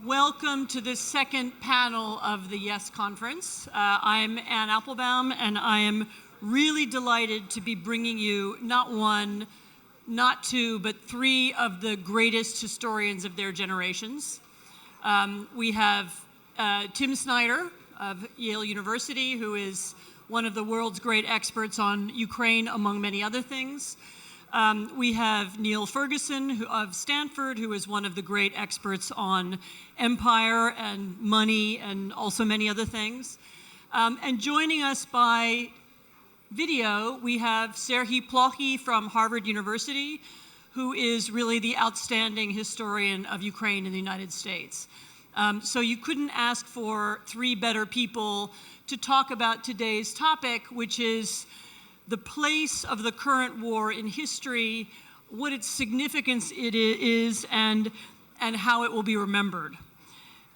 Welcome to the second panel of the YES conference. I'm Ann Applebaum, and I am really delighted to be bringing you not one, not two, but three of the greatest historians of their generations. We have Tim Snyder of Yale University, who is one of the world's great experts on Ukraine, among many other things. We have Neil Ferguson of Stanford, who is one of the great experts on empire and money and also many other things. And joining us by video, we have Serhii Plokhii from Harvard University, who is really the outstanding historian of Ukraine in the United States. So you couldn't ask for three better people to talk about today's topic, which is the place of the current war in history, what its significance it is, and how it will be remembered.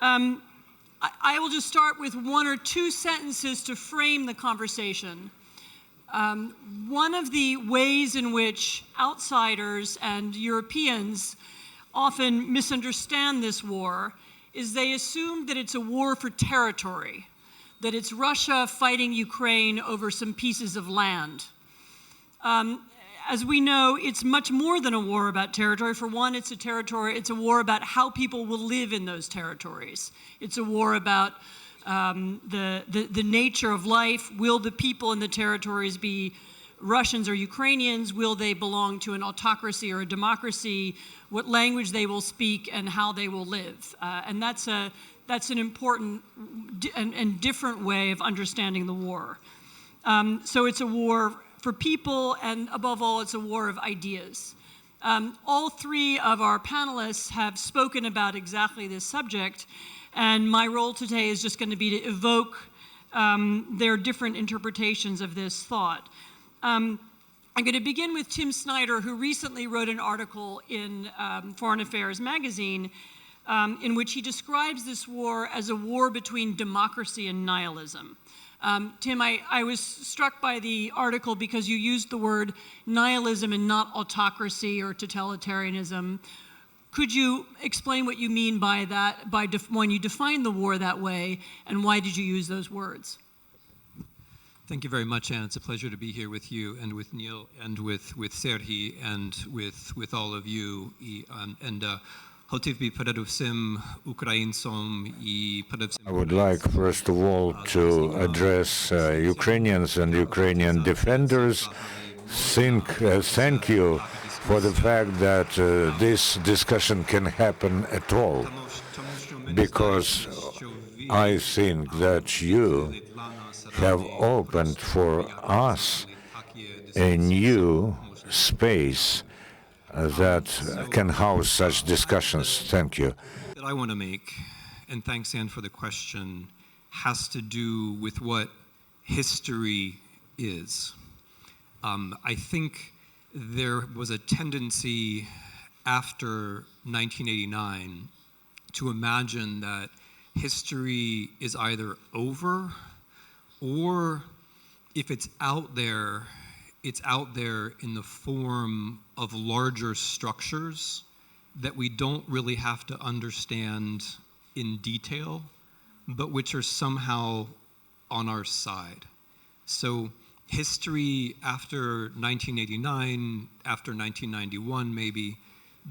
I will just start with one or two sentences to frame the conversation. One of the ways in which outsiders and Europeans often misunderstand this war is they assume that it's a war for territory, that it's Russia fighting Ukraine over some pieces of land. As we know, it's much more than a war about territory. For one, it's a war about how people will live in those territories. It's a war about the nature of life. Will the people in the territories be Russians or Ukrainians? Will they belong to an autocracy or a democracy? What language they will speak and how they will live. And that's an important and different way of understanding the war. So it's a war for people, and above all, it's a war of ideas. All three of our panelists have spoken about exactly this subject, and my role today is just going to be to evoke their different interpretations of this thought. I'm going to begin with Tim Snyder, who recently wrote an article in Foreign Affairs magazine in which he describes this war as a war between democracy and nihilism. Tim, I was struck by the article because you used the word nihilism and not autocracy or totalitarianism. Could you explain what you mean by that, when you define the war that way, and why did you use those words? Thank you very much, Anne. It's a pleasure to be here with you and with Neil and with Serhii and with all of you. I would like, first of all, to address Ukrainians and Ukrainian defenders. Thank you for the fact that this discussion can happen at all, because I think that you have opened for us a new space that can house such discussions. Thank you. That I want to make, and thanks, Anne, for the question, has to do with what history is. I think there was a tendency after 1989 to imagine that history is either over, or if it's out there in the form of larger structures that we don't really have to understand in detail, but which are somehow on our side. So history after 1989, after 1991 maybe,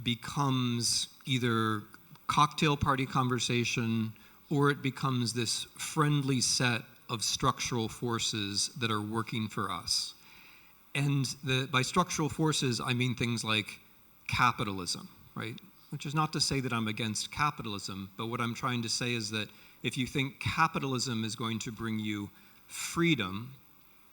becomes either cocktail party conversation, or it becomes this friendly set of structural forces that are working for us. And by structural forces, I mean things like capitalism, right? Which is not to say that I'm against capitalism, but what I'm trying to say is that if you think capitalism is going to bring you freedom,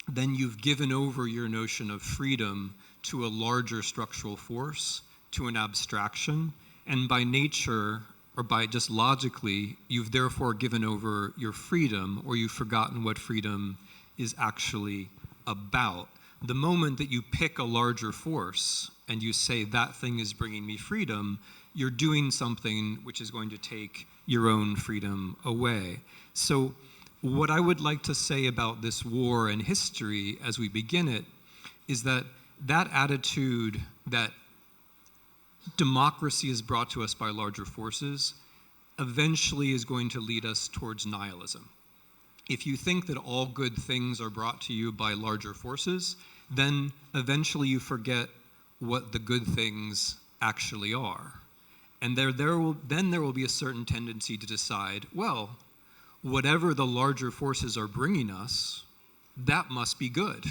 then you've given over your notion of freedom to a larger structural force, to an abstraction, and by nature, or by just logically, you've therefore given over your freedom, or you've forgotten what freedom is actually about. The moment that you pick a larger force and you say that thing is bringing me freedom, you're doing something which is going to take your own freedom away. So what I would like to say about this war and history as we begin it is that that attitude that democracy is brought to us by larger forces eventually is going to lead us towards nihilism. If you think that all good things are brought to you by larger forces, then eventually you forget what the good things actually are. And then there will be a certain tendency to decide, well, whatever the larger forces are bringing us, that must be good.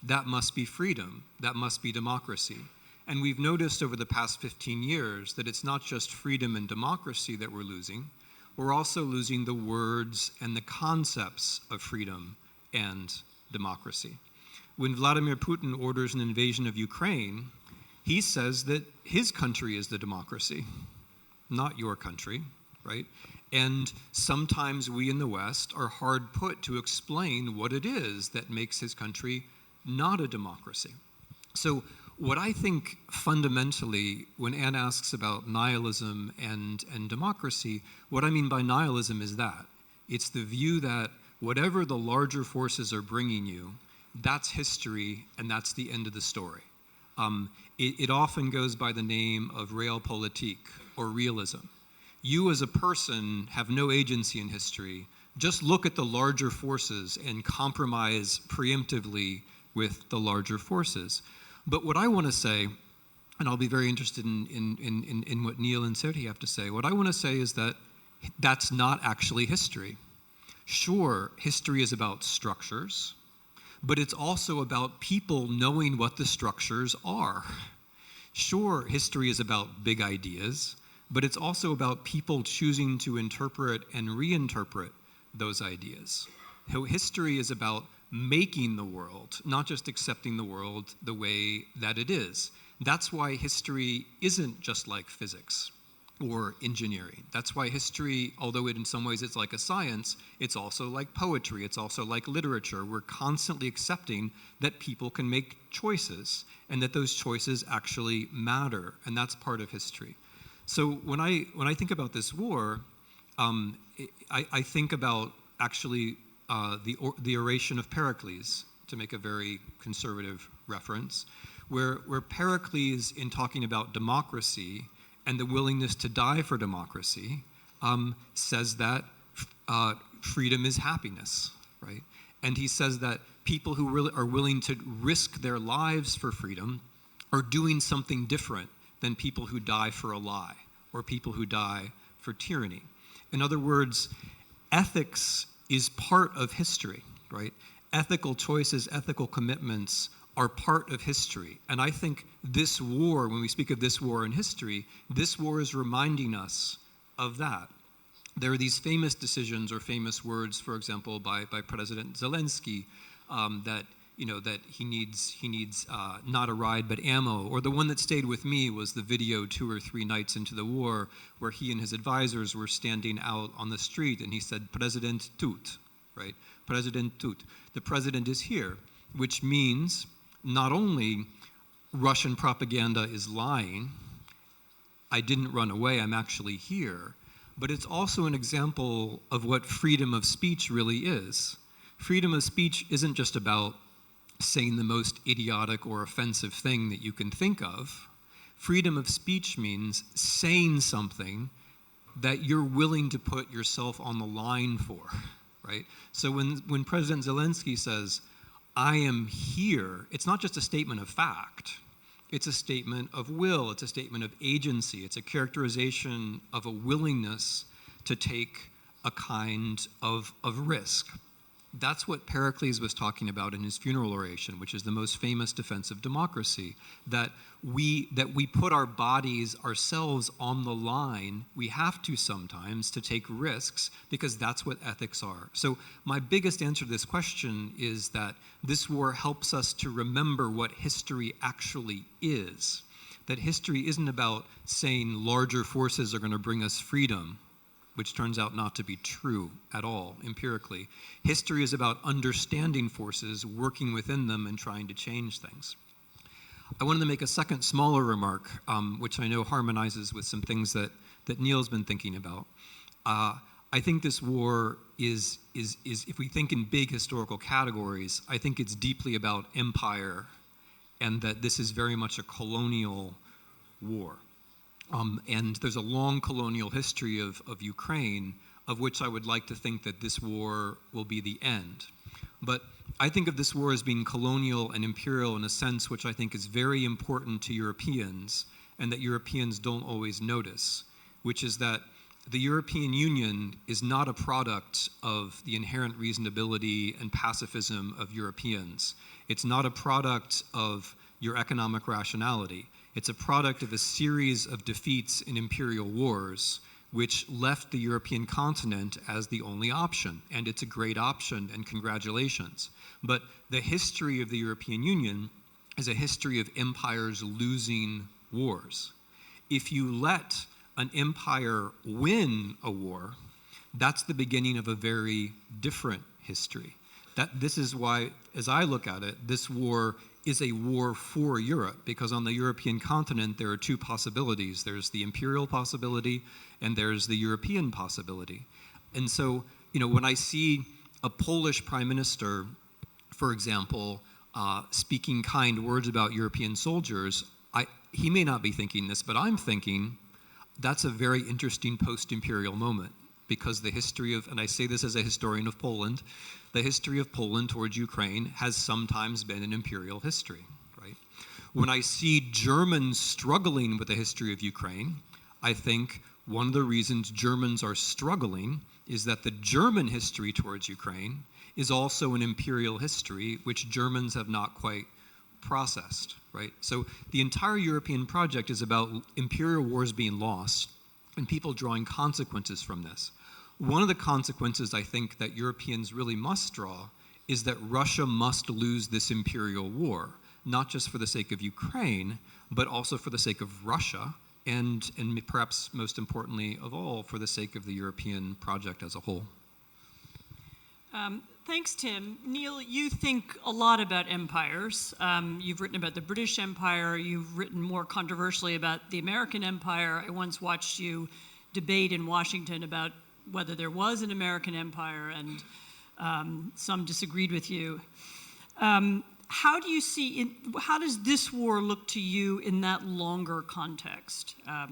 That must be freedom. That must be democracy. And we've noticed over the past 15 years that it's not just freedom and democracy that we're losing. We're also losing the words and the concepts of freedom and democracy. When Vladimir Putin orders an invasion of Ukraine, he says that his country is the democracy, not your country, right? And sometimes we in the West are hard put to explain what it is that makes his country not a democracy. So what I think fundamentally, when Anne asks about nihilism and democracy, what I mean by nihilism is that. It's the view that whatever the larger forces are bringing you, that's history and that's the end of the story. It often goes by the name of realpolitik or realism. You as a person have no agency in history. Just look at the larger forces and compromise preemptively with the larger forces. But what I want to say, and I'll be very interested in what Neil and Serhii have to say, what I want to say is that that's not actually history. Sure, history is about structures, but it's also about people knowing what the structures are. Sure, history is about big ideas, but it's also about people choosing to interpret and reinterpret those ideas. History is about making the world, not just accepting the world the way that it is. That's why history isn't just like physics or engineering. That's why history, although in some ways it's like a science, it's also like poetry, it's also like literature. We're constantly accepting that people can make choices and that those choices actually matter, and that's part of history. So when I think about this war, I think about actually the oration of Pericles, to make a very conservative reference, where Pericles, in talking about democracy and the willingness to die for democracy, says that freedom is happiness, right? And he says that people who really are willing to risk their lives for freedom are doing something different than people who die for a lie or people who die for tyranny. In other words, ethics is part of history, right? Ethical choices, ethical commitments are part of history. And I think this war, when we speak of this war in history, this war is reminding us of that. There are these famous decisions or famous words, for example, by President Zelensky, that he needs not a ride but ammo. Or the one that stayed with me was the video 2 or 3 nights into the war, where he and his advisors were standing out on the street, and he said, "President tut," right? President tut. The president is here, which means not only Russian propaganda is lying, I didn't run away, I'm actually here, but it's also an example of what freedom of speech really is. Freedom of speech isn't just about saying the most idiotic or offensive thing that you can think of. Freedom of speech means saying something that you're willing to put yourself on the line for, right? So when President Zelensky says, "I am here," it's not just a statement of fact. It's a statement of will. It's a statement of agency. It's a characterization of a willingness to take a kind of risk. That's what Pericles was talking about in his funeral oration, which is the most famous defense of democracy, that we put our bodies, ourselves on the line. We have to sometimes to take risks because that's what ethics are. So my biggest answer to this question is that this war helps us to remember what history actually is. That history isn't about saying larger forces are going to bring us freedom, which turns out not to be true at all, empirically. History is about understanding forces, working within them, and trying to change things. I wanted to make a second smaller remark, which I know harmonizes with some things that Neil's been thinking about. I think this war is, if we think in big historical categories, I think it's deeply about empire, and that this is very much a colonial war. And there's a long colonial history of Ukraine, of which I would like to think that this war will be the end. But I think of this war as being colonial and imperial in a sense which I think is very important to Europeans and that Europeans don't always notice, which is that the European Union is not a product of the inherent reasonability and pacifism of Europeans. It's not a product of your economic rationality. It's a product of a series of defeats in imperial wars which left the European continent as the only option. And it's a great option, and congratulations. But the history of the European Union is a history of empires losing wars. If you let an empire win a war, that's the beginning of a very different history. This is why, as I look at it, this war is a war for Europe, because on the European continent there are two possibilities. There's the imperial possibility and there's the European possibility. And so, when I see a Polish prime minister, for example, speaking kind words about European soldiers, he may not be thinking this, but I'm thinking that's a very interesting post-imperial moment, because the history of, and I say this as a historian of Poland, the history of Poland towards Ukraine has sometimes been an imperial history, right? When I see Germans struggling with the history of Ukraine, I think one of the reasons Germans are struggling is that the German history towards Ukraine is also an imperial history which Germans have not quite processed, right? So the entire European project is about imperial wars being lost and people drawing consequences from this. One of the consequences I think that Europeans really must draw is that Russia must lose this imperial war, not just for the sake of Ukraine, but also for the sake of Russia, and perhaps most importantly of all, for the sake of the European project as a whole. Thanks, Tim. Neil, you think a lot about empires. You've written about the British Empire. You've written more controversially about the American Empire. I once watched you debate in Washington about whether there was an American empire, and some disagreed with you. How do you see, how does this war look to you in that longer context? How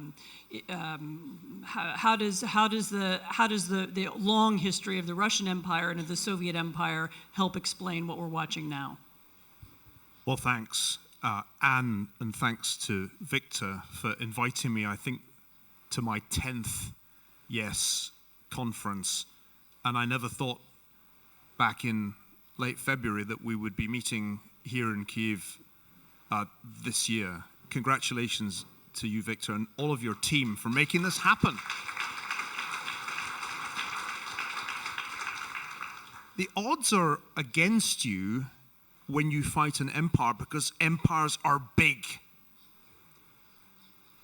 does the long history of the Russian Empire and of the Soviet Empire help explain what we're watching now? Well, thanks, Anne, and thanks to Victor for inviting me, I think, to my 10th Yes conference. And I never thought back in late February that we would be meeting here in Kyiv this year. Congratulations to you, Victor, and all of your team for making this happen. The odds are against you when you fight an empire because empires are big.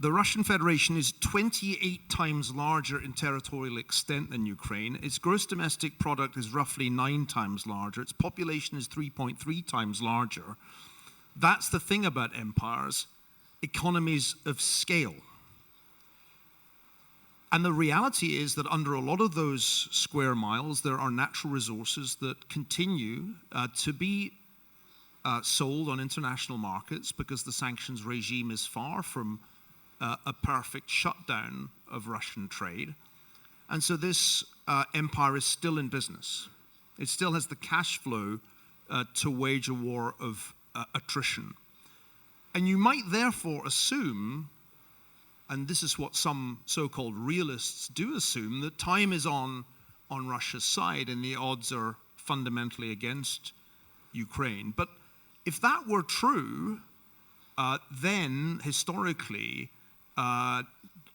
The Russian Federation is 28 times larger in territorial extent than Ukraine. Its gross domestic product is roughly 9 times larger. Its population is 3.3 times larger. That's the thing about empires, economies of scale. And the reality is that under a lot of those square miles, there are natural resources that continue to be sold on international markets because the sanctions regime is far from a perfect shutdown of Russian trade. And so this empire is still in business. It still has the cash flow to wage a war of attrition. And you might therefore assume, and this is what some so-called realists do assume, that time is on Russia's side and the odds are fundamentally against Ukraine. But if that were true, then historically,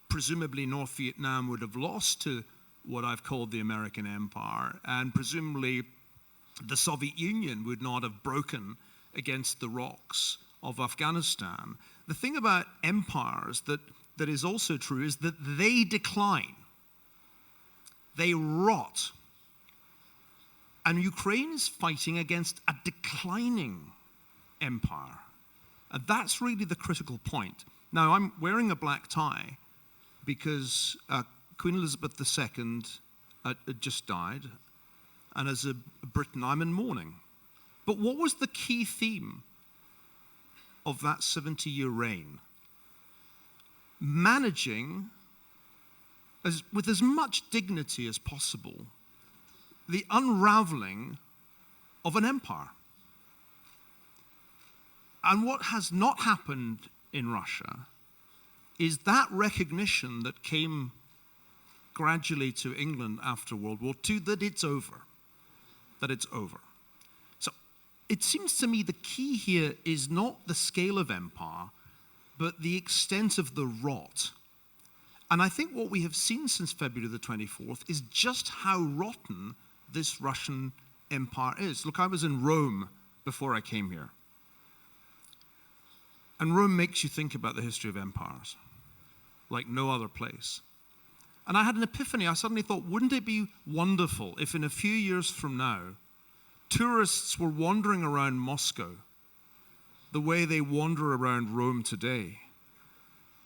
presumably North Vietnam would have lost to what I've called the American Empire, and presumably the Soviet Union would not have broken against the rocks of Afghanistan. The thing about empires that is also true is that they decline. They rot. And Ukraine is fighting against a declining empire. And that's really the critical point. Now, I'm wearing a black tie because Queen Elizabeth II had just died, and as a Briton, I'm in mourning. But what was the key theme of that 70-year reign? managing with as much dignity as possible the unraveling of an empire. And what has not happened in Russia is that recognition that came gradually to England after World War II, that it's over, that it's over. So it seems to me the key here is not the scale of empire, but the extent of the rot. And I think what we have seen since February the 24th is just how rotten this Russian empire is. Look, I was in Rome before I came here. And Rome makes you think about the history of empires like no other place. And I had an epiphany. I suddenly thought, wouldn't it be wonderful if in a few years from now, tourists were wandering around Moscow the way they wander around Rome today,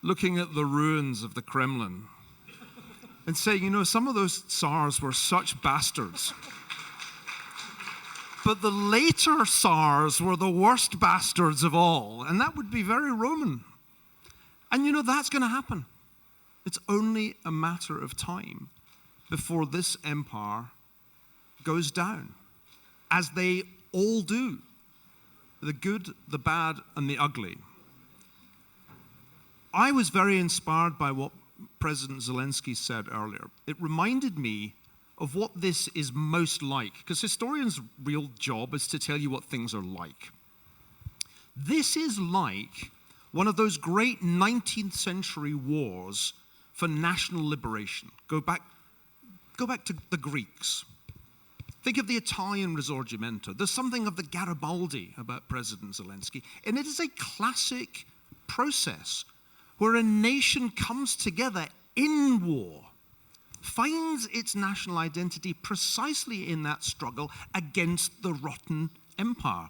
looking at the ruins of the Kremlin and saying, you know, some of those Tsars were such bastards. But the later Tsars were the worst bastards of all, and that would be very Roman. And you know, that's going to happen. It's only a matter of time before this empire goes down, as they all do, the good, the bad, and the ugly. I was very inspired by what President Zelensky said earlier. It reminded me of what this is most like, because historians' real job is to tell you what things are like. This is like one of those great 19th century wars for national liberation. Go back to the Greeks. Think of the Italian Risorgimento. There's something of the Garibaldi about President Zelensky, and it is a classic process where a nation comes together in war, finds its national identity precisely in that struggle against the rotten empire.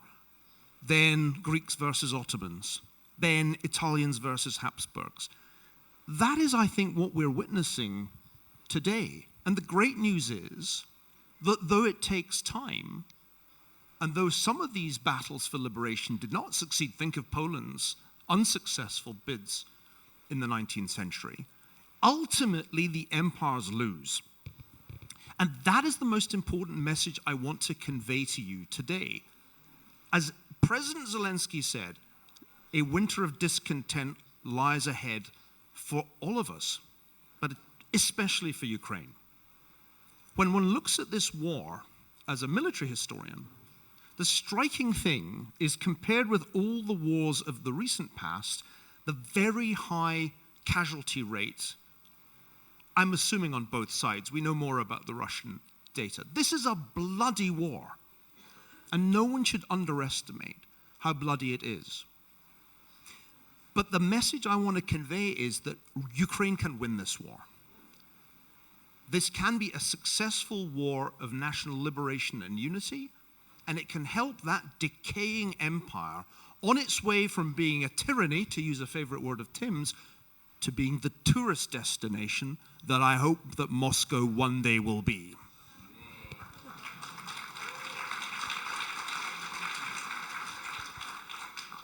Then Greeks versus Ottomans, then Italians versus Habsburgs. That is, I think, what we're witnessing today. And the great news is that though it takes time, and though some of these battles for liberation did not succeed, think of Poland's unsuccessful bids in the 19th century, ultimately the empires lose. And that is the most important message I want to convey to you today. As President Zelensky said, a winter of discontent lies ahead for all of us, but especially for Ukraine. When one looks at this war as a military historian, the striking thing is, compared with all the wars of the recent past, the very high casualty rate, I'm assuming on both sides. We know more about the Russian data. This is a bloody war, and no one should underestimate how bloody it is. But the message I want to convey is that Ukraine can win this war. This can be a successful war of national liberation and unity, and it can help that decaying empire on its way from being a tyranny, to use a favorite word of Tim's, to being the tourist destination that I hope that Moscow one day will be.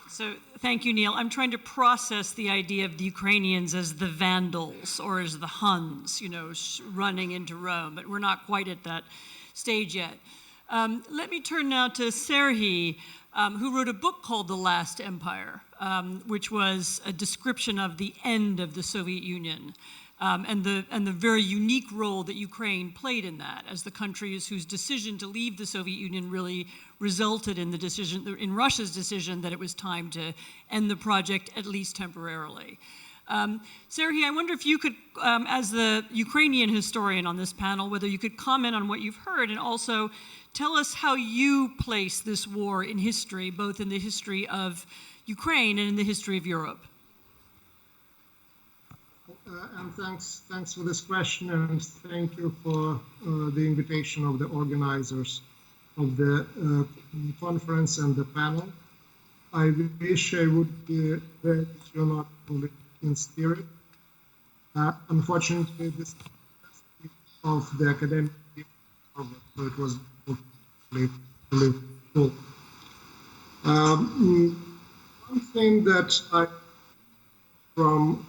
So thank you, Neil. I'm trying to process the idea of the Ukrainians as the Vandals or as the Huns, you know, running into Rome, but we're not quite at that stage yet. Let me turn now to Serhii, who wrote a book called The Last Empire, which was a description of the end of the Soviet Union and the very unique role that Ukraine played in that, as the countries whose decision to leave the Soviet Union really resulted in the decision, in Russia's decision that it was time to end the project, at least temporarily. Serhii, I wonder if you could, as the Ukrainian historian on this panel, whether you could comment on what you've heard and also tell us how you place this war in history, both in the history of Ukraine and in the history of Europe. And thanks for this question, and thank you for the invitation of the organizers of the conference and the panel. I wish I would be there with you, not only in spirit. Unfortunately, this is of the academic, so it was really full. One thing that I from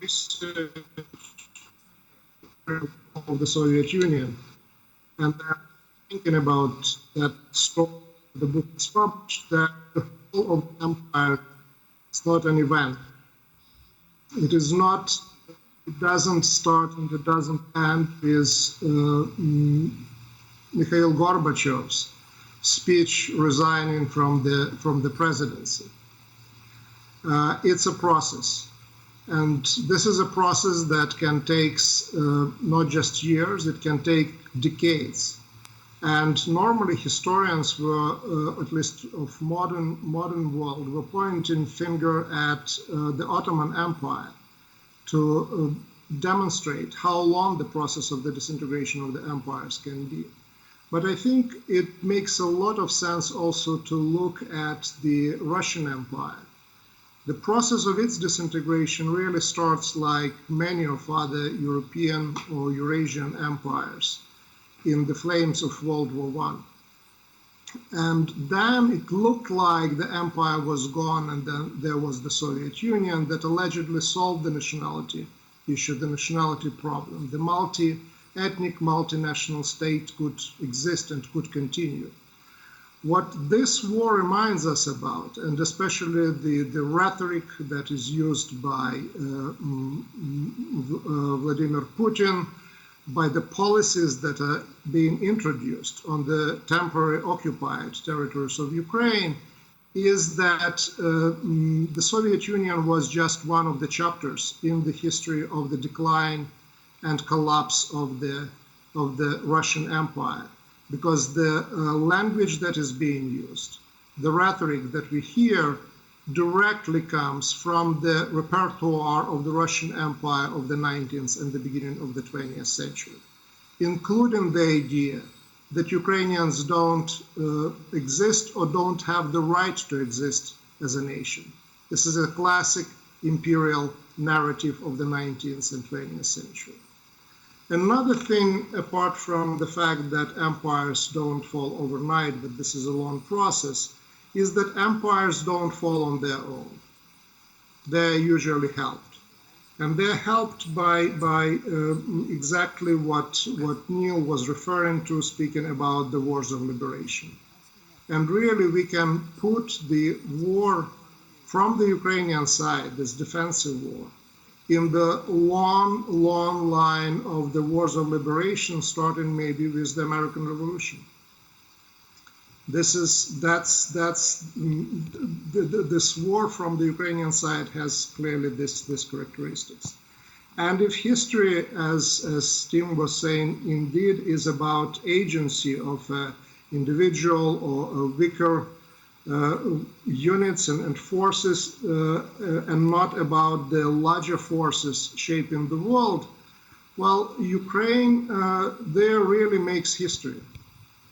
research of the Soviet Union, and they're thinking about that story. The book is published that the fall of the empire is not an event. It is not. It doesn't start and it doesn't end with Mikhail Gorbachev's speech resigning from the presidency. It's a process. And this is a process that can take not just years, it can take decades. And normally historians were, at least of modern world, were pointing finger at the Ottoman Empire to demonstrate how long the process of the disintegration of the empires can be. But I think it makes a lot of sense also to look at the Russian Empire. The process of its disintegration really starts like many of other European or Eurasian empires in the flames of World War I. And then it looked like the empire was gone, and then there was the Soviet Union that allegedly solved the nationality issue, the nationality problem. The multi-ethnic, multinational state could exist and could continue. What this war reminds us about, and especially the rhetoric that is used by Vladimir Putin, by the policies that are being introduced on the temporary occupied territories of Ukraine, is that the Soviet Union was just one of the chapters in the history of the decline and collapse of the Russian Empire. Because the language that is being used, the rhetoric that we hear, directly comes from the repertoire of the Russian Empire of the 19th and the beginning of the 20th century, including the idea that Ukrainians don't exist or don't have the right to exist as a nation. This is a classic imperial narrative of the 19th and 20th century. Another thing, apart from the fact that empires don't fall overnight, but this is a long process, is that empires don't fall on their own. They're usually helped. And they're helped by exactly what Neil was referring to, speaking about the wars of liberation. And really, we can put the war from the Ukrainian side, this defensive war, in the long, long line of the wars of liberation, starting maybe with the American Revolution. This war from the Ukrainian side has clearly this characteristics. And if history, as Tim was saying, indeed is about agency of an individual or a weaker units and forces, and not about the larger forces shaping the world, well, Ukraine there really makes history.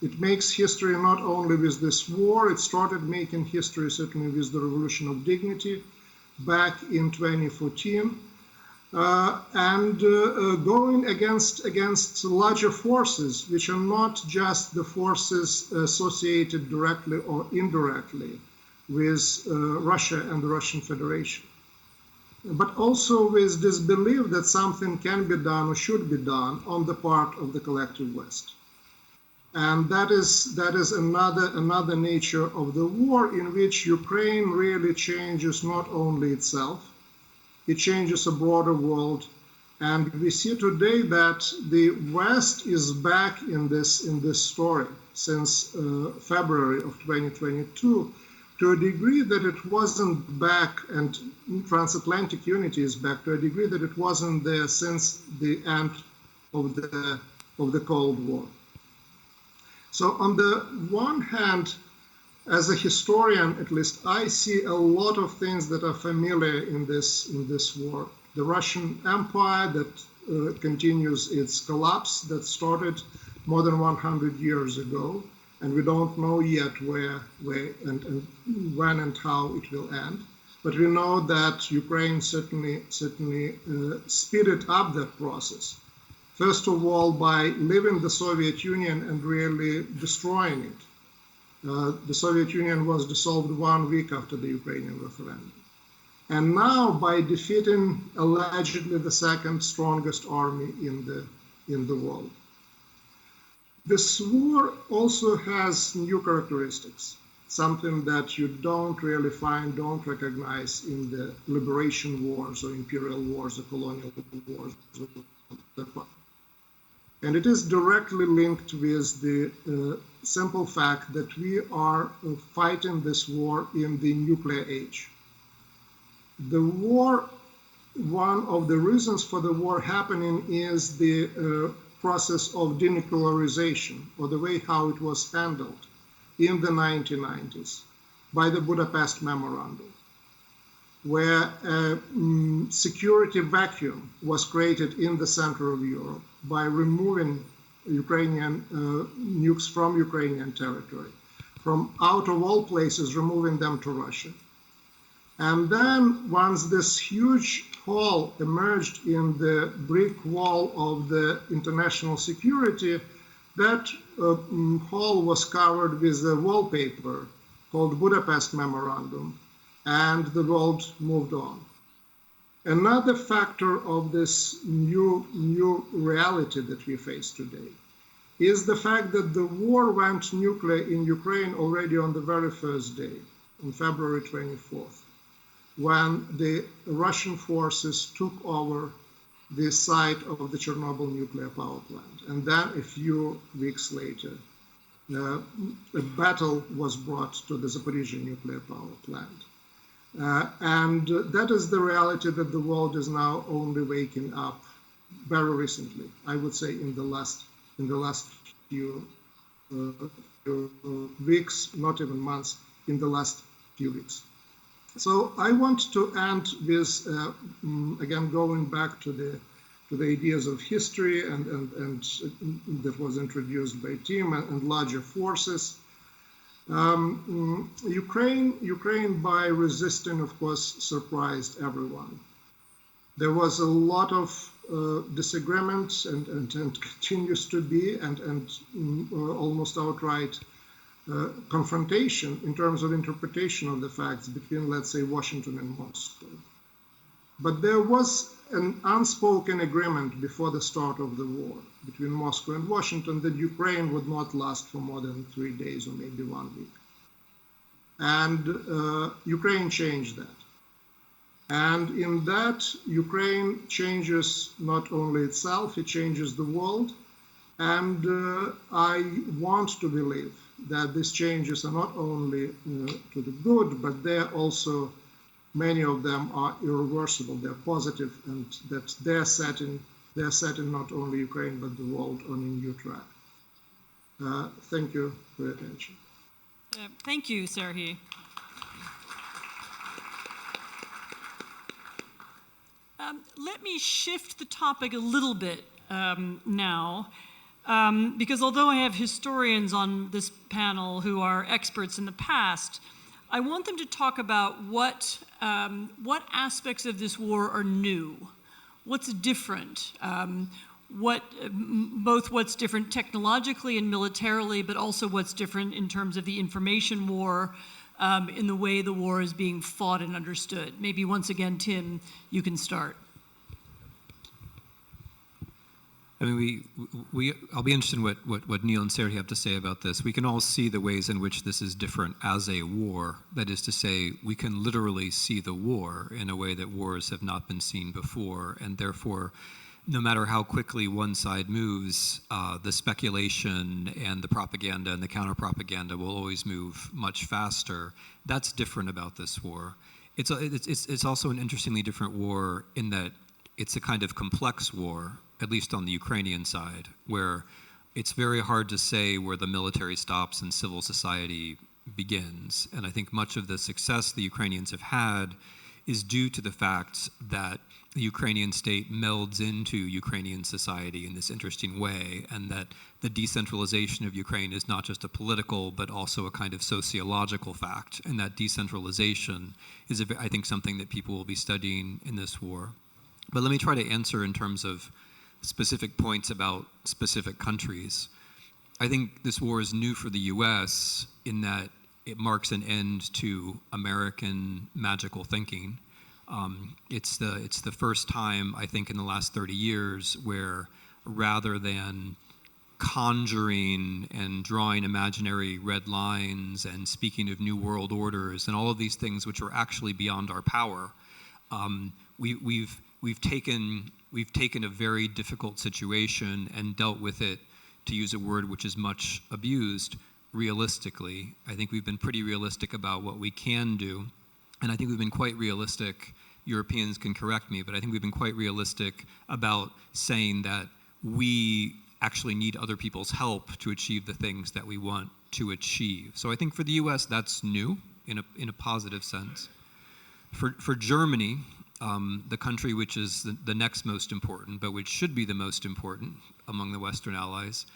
It makes history not only with this war, it started making history certainly with the Revolution of Dignity back in 2014, and going against larger forces, which are not just the forces associated directly or indirectly with Russia and the Russian Federation, but also with this belief that something can be done or should be done on the part of the collective West. And that is another nature of the war, in which Ukraine really changes not only itself, it changes a broader world. And we see today that the West is back in this story since February of 2022, to a degree that it wasn't back, and transatlantic unity is back to a degree that it wasn't there since the end of the Cold War. So on the one hand, as a historian, at least, I see a lot of things that are familiar in this war. The Russian Empire that continues its collapse, that started more than 100 years ago, and we don't know yet where and when and how it will end. But we know that Ukraine certainly speeded up that process. First of all, by leaving the Soviet Union and really destroying it. The Soviet Union was dissolved 1 week after the Ukrainian referendum. and now by defeating allegedly the second strongest army in the world. This war also has new characteristics, something that you don't really find, don't recognize in the liberation wars or imperial wars or colonial wars. And it is directly linked with the simple fact that we are fighting this war in the nuclear age. The war, one of the reasons for the war happening is the process of denuclearization, or the way how it was handled in the 1990s by the Budapest Memorandum, where a security vacuum was created in the center of Europe by removing Ukrainian nukes from Ukrainian territory, from out of all places removing them to Russia. And then once this huge hole emerged in the brick wall of the international security, that hole was covered with a wallpaper called Budapest Memorandum, and the world moved on. Another factor of this new reality that we face today is the fact that the war went nuclear in Ukraine already on the very first day, on February 24th, when the Russian forces took over the site of the Chernobyl nuclear power plant. And then a few weeks later, a battle was brought to the Zaporizhzhia nuclear power plant. And that is the reality that the world is now only waking up very recently, I would say in the last few weeks, not even months, in the last few weeks. So I want to end with, again, going back to the ideas of history and that was introduced by Tim and larger forces. Ukraine, by resisting, of course, surprised everyone. There was a lot of disagreements and continues to be, and almost outright confrontation in terms of interpretation of the facts between, let's say, Washington and Moscow. But there was an unspoken agreement before the start of the war between Moscow and Washington that Ukraine would not last for more than 3 days or maybe 1 week. And Ukraine changed that. And in that, Ukraine changes not only itself, it changes the world. And I want to believe that these changes are not only to the good, but they're also, many of them are irreversible, they're positive, and that they're setting not only Ukraine, but the world on a new track. Thank you for your attention. Thank you, Serhii. Let me shift the topic a little bit now, because although I have historians on this panel who are experts in the past, I want them to talk about what aspects of this war are new, what's different, both what's different technologically and militarily, but also what's different in terms of the information war, in the way the war is being fought and understood. Maybe once again, Tim, you can start. I mean, I'll be interested in what Neil and Serhii have to say about this. We can all see the ways in which this is different as a war. That is to say, we can literally see the war in a way that wars have not been seen before, and therefore, no matter how quickly one side moves, the speculation and the propaganda and the counter-propaganda will always move much faster. That's different about this war. It's also an interestingly different war in that it's a kind of complex war, at least on the Ukrainian side, where it's very hard to say where the military stops and civil society begins. And I think much of the success the Ukrainians have had is due to the fact that the Ukrainian state melds into Ukrainian society in this interesting way, and that the decentralization of Ukraine is not just a political, but also a kind of sociological fact. And that decentralization is, I think, something that people will be studying in this war. But let me try to answer in terms of specific points about specific countries. I think this war is new for the US in that it marks an end to American magical thinking. It's the first time, I think, in the last 30 years where rather than conjuring and drawing imaginary red lines and speaking of new world orders and all of these things which are actually beyond our power, we've taken a very difficult situation and dealt with it, to use a word which is much abused, realistically. I think we've been pretty realistic about what we can do, and I think we've been quite realistic. Europeans can correct me, but I think we've been quite realistic about saying that we actually need other people's help to achieve the things that we want to achieve. So I think for the US, that's new in a positive sense. For Germany, the country which is the next most important, but which should be the most important among the Western allies,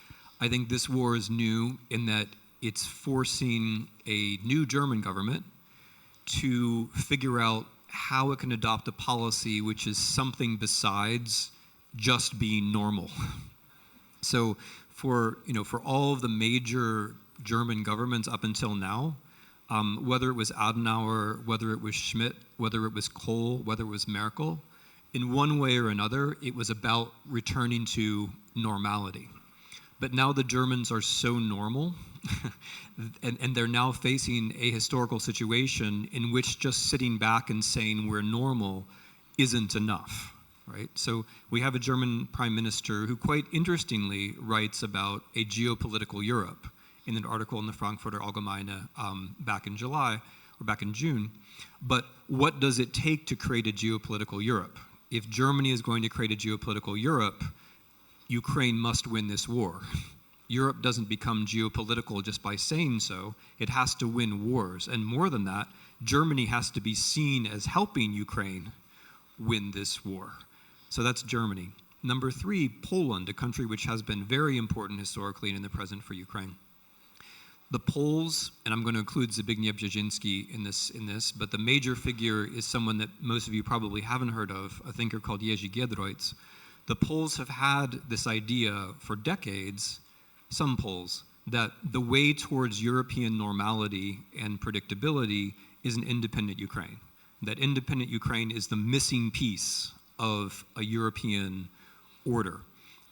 I think this war is new in that it's forcing a new German government to figure out how it can adopt a policy which is something besides just being normal. So for all of the major German governments up until now, whether it was Adenauer, whether it was Schmidt, whether it was Kohl, whether it was Merkel, in one way or another, it was about returning to normality. But now the Germans are so normal, and they're now facing a historical situation in which just sitting back and saying we're normal isn't enough. Right? So we have a German prime minister who quite interestingly writes about a geopolitical Europe in an article in the Frankfurter Allgemeine back in July or back in June. But what does it take to create a geopolitical Europe? If Germany is going to create a geopolitical Europe, Ukraine must win this war. Europe doesn't become geopolitical just by saying so. It has to win wars. And more than that, Germany has to be seen as helping Ukraine win this war. So that's Germany. Number 3, Poland, a country which has been very important historically and in the present for Ukraine. The Poles, and I'm going to include Zbigniew Brzezinski in this, but the major figure is someone that most of you probably haven't heard of, a thinker called Jerzy Giedroyc. The Poles have had this idea for decades, some Poles, that the way towards European normality and predictability is an independent Ukraine. That independent Ukraine is the missing piece of a European order.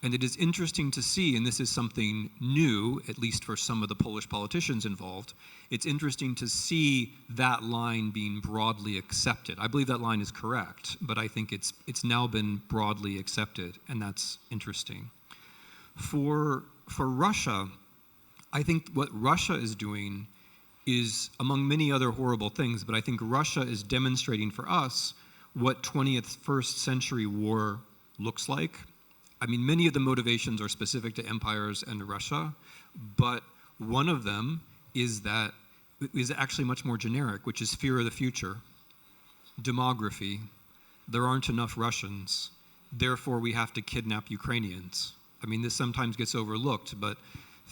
And it is interesting to see, and this is something new, at least for some of the Polish politicians involved, it's interesting to see that line being broadly accepted. I believe that line is correct, but I think it's now been broadly accepted, and that's interesting. For Russia, I think what Russia is doing is, among many other horrible things, but I think Russia is demonstrating for us what 21st century war looks like. I mean, many of the motivations are specific to empires and Russia, but one of them is actually much more generic, which is fear of the future, demography. There aren't enough Russians, therefore we have to kidnap Ukrainians. I mean, this sometimes gets overlooked, but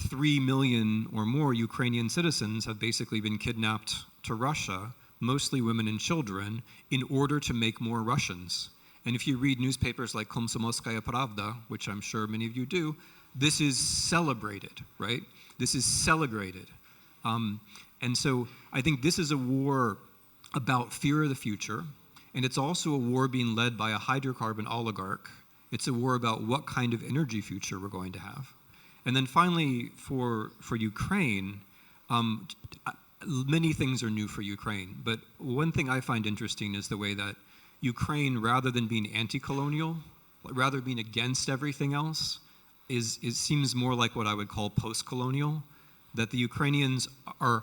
3 million or more Ukrainian citizens have basically been kidnapped to Russia, mostly women and children, in order to make more Russians. And if you read newspapers like Komsomolskaya Pravda, which I'm sure many of you do, this is celebrated, right? This is celebrated. And so I think this is a war about fear of the future, and it's also a war being led by a hydrocarbon oligarch. It's a war about what kind of energy future we're going to have. And then finally, for Ukraine, many things are new for Ukraine, but one thing I find interesting is the way that Ukraine, rather than being anti-colonial, rather being against everything else, it seems more like what I would call post-colonial, that the Ukrainians are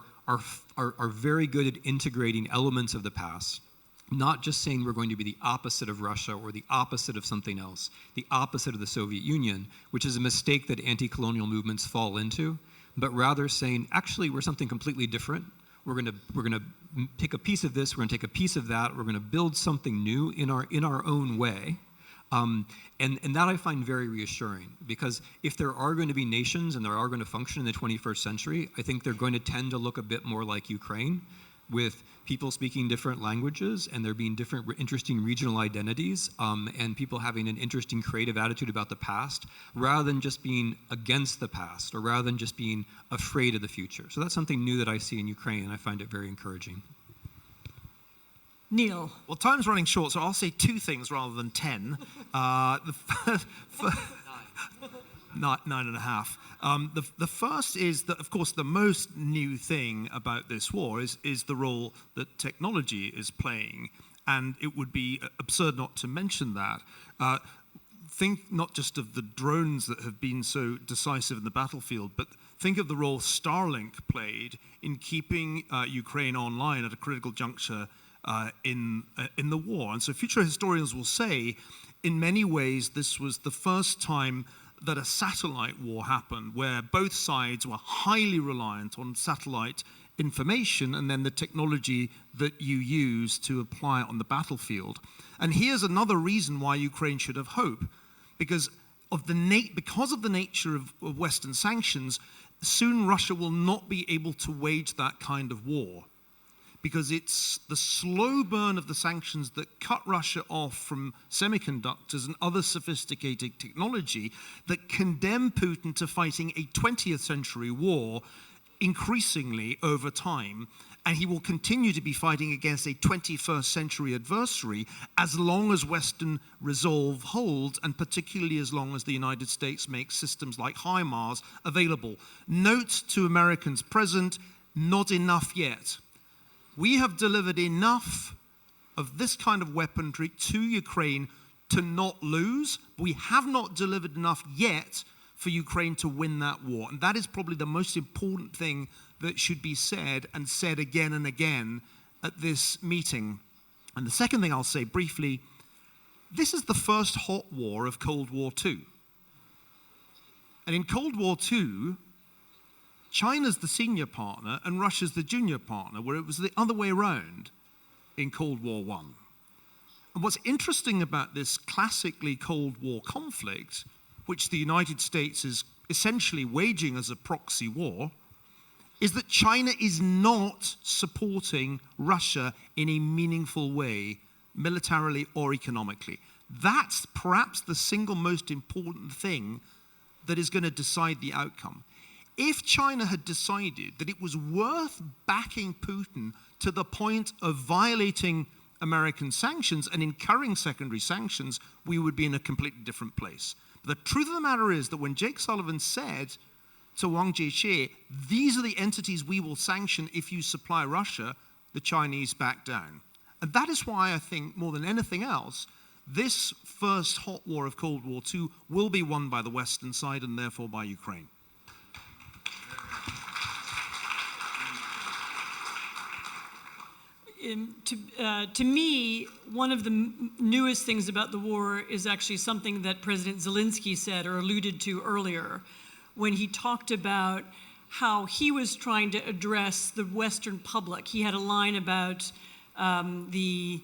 very good at integrating elements of the past, not just saying we're going to be the opposite of Russia or the opposite of something else, the opposite of the Soviet Union, which is a mistake that anti-colonial movements fall into, but rather saying, actually, we're something completely different. We're going to take a piece of this, we're going to take a piece of that, we're going to build something new in our own way. And that I find very reassuring, because if there are going to be nations and there are going to function in the 21st century, I think they're going to tend to look a bit more like Ukraine, with people speaking different languages and there being different interesting regional identities, and people having an interesting creative attitude about the past, rather than just being against the past or rather than just being afraid of the future. So that's something new that I see in Ukraine, and I find it very encouraging. Neil. Well, time's running short, so I'll say two things rather than 10. Nine and a half. The first is that, of course, the most new thing about this war is the role that technology is playing. And it would be absurd not to mention that. Think not just of the drones that have been so decisive in the battlefield, but think of the role Starlink played in keeping Ukraine online at a critical juncture in the war. And so future historians will say, in many ways, this was the first time that a satellite war happened, where both sides were highly reliant on satellite information and then the technology that you use to apply it on the battlefield. And here's another reason why Ukraine should have hope, because of the nature of Western sanctions. Soon Russia will not be able to wage that kind of war, because it's the slow burn of the sanctions that cut Russia off from semiconductors and other sophisticated technology that condemn Putin to fighting a 20th century war increasingly over time. And he will continue to be fighting against a 21st century adversary as long as Western resolve holds, and particularly as long as the United States makes systems like HIMARS available. Note to Americans present, not enough yet. We have delivered enough of this kind of weaponry to Ukraine to not lose. We have not delivered enough yet for Ukraine to win that war. And that is probably the most important thing that should be said, and said again and again at this meeting. And the second thing I'll say briefly, this is the first hot war of Cold War II. And in Cold War II, China's the senior partner and Russia's the junior partner, where it was the other way around in Cold War I. And what's interesting about this classically Cold War conflict, which the United States is essentially waging as a proxy war, is that China is not supporting Russia in a meaningful way, militarily or economically. That's perhaps the single most important thing that is going to decide the outcome. If China had decided that it was worth backing Putin to the point of violating American sanctions and incurring secondary sanctions, we would be in a completely different place. But the truth of the matter is that when Jake Sullivan said to Wang Jiechi, these are the entities we will sanction if you supply Russia, the Chinese backed down. And that is why I think, more than anything else, this first hot war of Cold War II will be won by the Western side and therefore by Ukraine. To me, one of the newest things about the war is actually something that President Zelensky said or alluded to earlier, when he talked about how he was trying to address the Western public. He had a line about the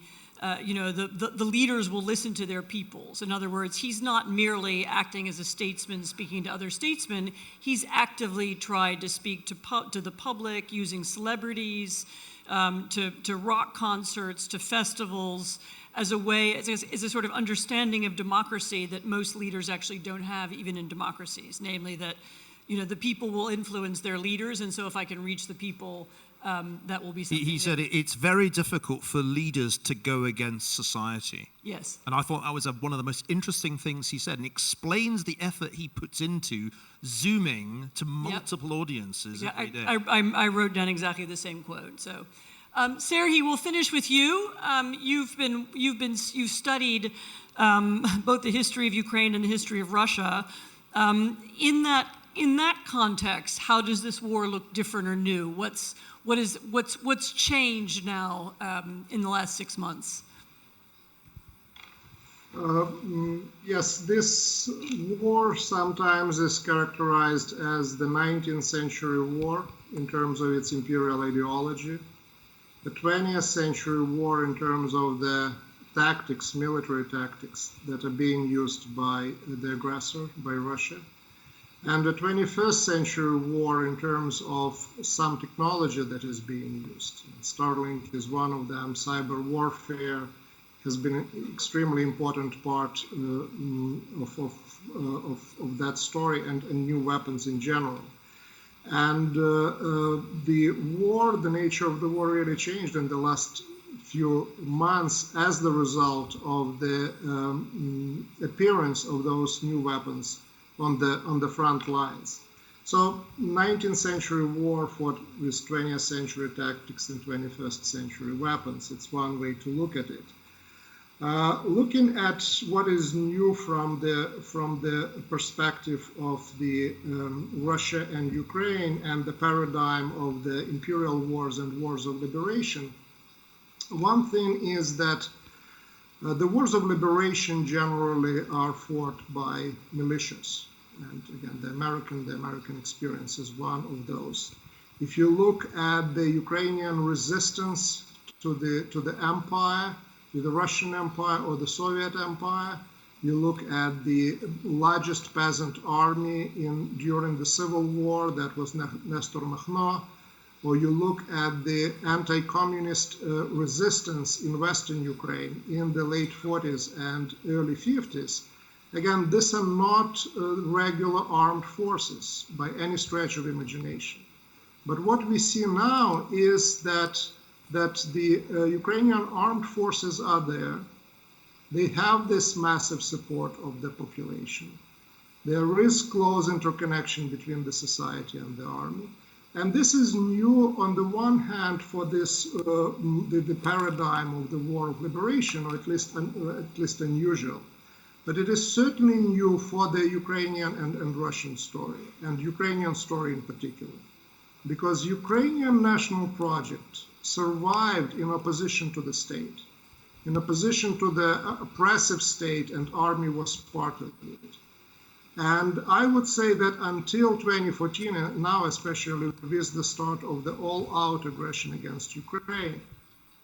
leaders will listen to their peoples. In other words, he's not merely acting as a statesman speaking to other statesmen. He's actively tried to speak to the public using celebrities, to rock concerts, to festivals, as a way, as a sort of understanding of democracy that most leaders actually don't have, even in democracies. Namely that, the people will influence their leaders, and so if I can reach the people, that will be something. He said it's very difficult for leaders to go against society. Yes. And I thought that was one of the most interesting things he said, and explains the effort he puts into Zooming to multiple audiences every day. I wrote down exactly the same quote. So, Serhii, we'll finish with you. You've studied both the history of Ukraine and the history of Russia. In that context, how does this war look different or new? What's changed now in the last 6 months? Yes, this war sometimes is characterized as the 19th century war in terms of its imperial ideology, the 20th century war in terms of the tactics, military tactics that are being used by the aggressor, by Russia, and the 21st century war in terms of some technology that is being used. Starlink is one of them. Cyber warfare has been an extremely important part of that story, and new weapons in general. And the nature of the war really changed in the last few months as the result of the appearance of those new weapons on the front lines. So 19th century war fought with 20th century tactics and 21st century weapons. It's one way to look at it. Looking at what is new from the perspective of the Russia and Ukraine and the paradigm of the imperial wars and wars of liberation, one thing is that the wars of liberation generally are fought by militias. And again, the American experience is one of those. If you look at the Ukrainian resistance to the empire, to the Russian Empire or the Soviet Empire, you look at the largest peasant army during the Civil War, that was Nestor Makhno, or you look at the anti-communist resistance in Western Ukraine in the late 40s and early 50s. Again, these are not regular armed forces by any stretch of imagination. But what we see now is that the Ukrainian armed forces are there. They have this massive support of the population. There is close interconnection between the society and the army. And this is new on the one hand for this the paradigm of the war of liberation, or at least unusual. But it is certainly new for the Ukrainian and Russian story, and Ukrainian story in particular. Because Ukrainian national project survived in opposition to the state, in opposition to the oppressive state, and army was part of it. And I would say that until 2014, and now especially with the start of the all-out aggression against Ukraine,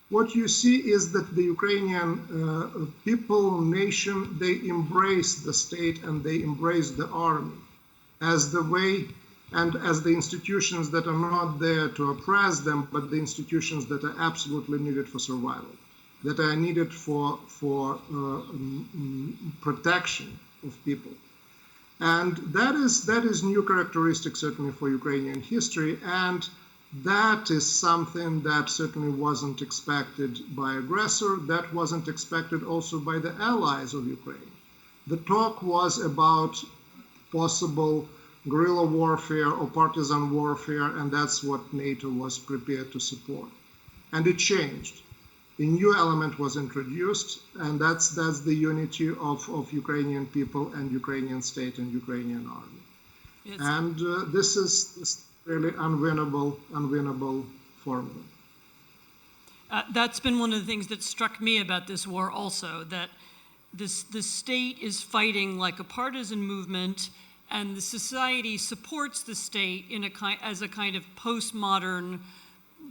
what you see is that the Ukrainian people, nation, they embrace the state and they embrace the army as the way and as the institutions that are not there to oppress them, but the institutions that are absolutely needed for survival, that are needed for protection of people. And that is new characteristic certainly for Ukrainian history, and that is something that certainly wasn't expected by aggressor, that wasn't expected also by the allies of Ukraine. The talk was about possible guerrilla warfare or partisan warfare, and that's what NATO was prepared to support. And it changed. A new element was introduced, and that's the unity of Ukrainian people and Ukrainian state and Ukrainian army. Yes. And this is really unwinnable formula. That's been one of the things that struck me about this war also, that the state is fighting like a partisan movement, and the society supports the state as a kind of postmodern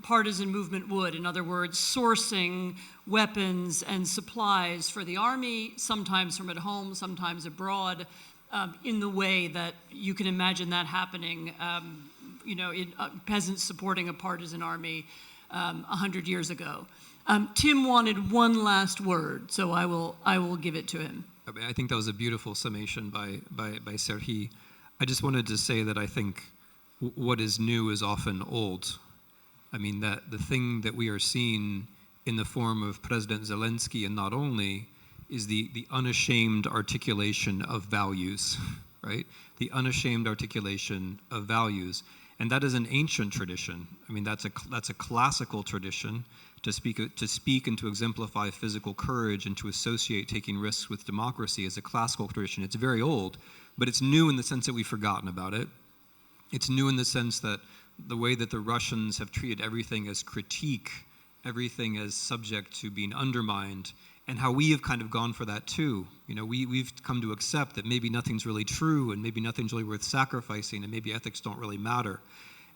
partisan movement would. In other words, sourcing weapons and supplies for the army, sometimes from at home, sometimes abroad, in the way that you can imagine that happening, peasants supporting a partisan army 100 years ago. Tim wanted one last word, so I will give it to him. I think that was a beautiful summation by Serhii. I just wanted to say that I think what is new is often old. I mean, that the thing that we are seeing in the form of President Zelensky, and not only, is the unashamed articulation of values, right? The unashamed articulation of values. And that is an ancient tradition. I mean, that's a classical tradition to speak and to exemplify physical courage and to associate taking risks with democracy as a classical tradition. It's very old, but it's new in the sense that we've forgotten about it. It's new in the sense that the way that the Russians have treated everything as critique, everything as subject to being undermined, and how we have kind of gone for that too. You know, we've come to accept that maybe nothing's really true, and maybe nothing's really worth sacrificing, and maybe ethics don't really matter.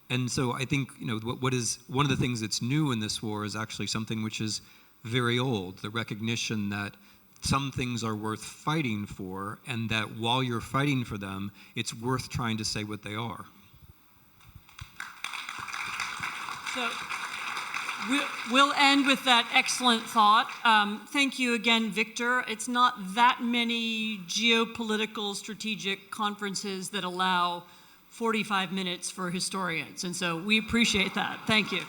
And so I think, you know, what is one of the things that's new in this war is actually something which is very old, the recognition that some things are worth fighting for, and that while you're fighting for them, it's worth trying to say what they are. So we'll end with that excellent thought. Thank you again, Victor. It's not that many geopolitical strategic conferences that allow 45 minutes for historians, and so we appreciate that. Thank you.